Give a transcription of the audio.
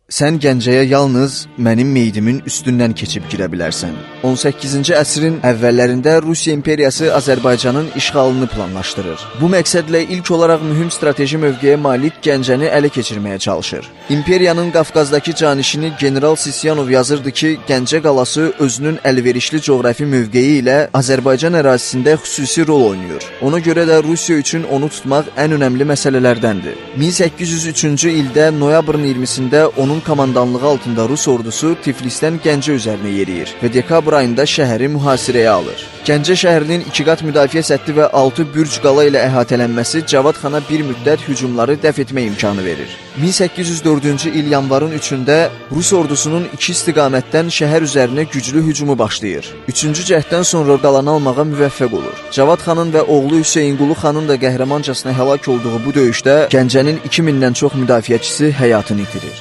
Sən Gəncəyə yalnız mənim meydimin üstündən keçib girə bilərsən. 18-ci əsrin əvvəllərində Rusiya imperiyası Azərbaycanın işğalını planlaşdırır. Bu məqsədlə ilk olaraq mühüm strateji mövqeyə malik Gəncəni ələ keçirməyə çalışır. İmperiyanın Qafqazdakı canişini General Sisyanov yazırdı ki, Gəncə qalası özünün əlverişli coğrafi mövqeyi ilə Azərbaycan ərazisində xüsusi rol oynayır. Ona görə də Rusiya üçün onu tutmaq ən önəmli məsələlərdəndir. 1803-cü ildə noyabrın 20-sində onun komandanlığı altında Rus ordusu Tiflisdən Gəncə üzərinə yeriyir və dekabr ayında şəhəri mühasirəyə alır. Gəncə şəhərinin 2 qat müdafiə səddi və 6 bürc qala ilə əhatələnməsi Cavad xana bir müddət hücumları dəf etmə imkanı verir. 1804-cü il yanvarın 3-də Rus ordusunun 2 istiqamətdən şəhər üzərinə güclü hücumu başlayır. 3-cü cəhddən sonra qalanı almağa müvəffəq olur. Cavad xanın və oğlu Hüseynqulu xanın da qəhrəmancasına həlak olduğu bu döyüşdə Gəncənin 2000-dən çox müdafiəçisi həyatını itirir.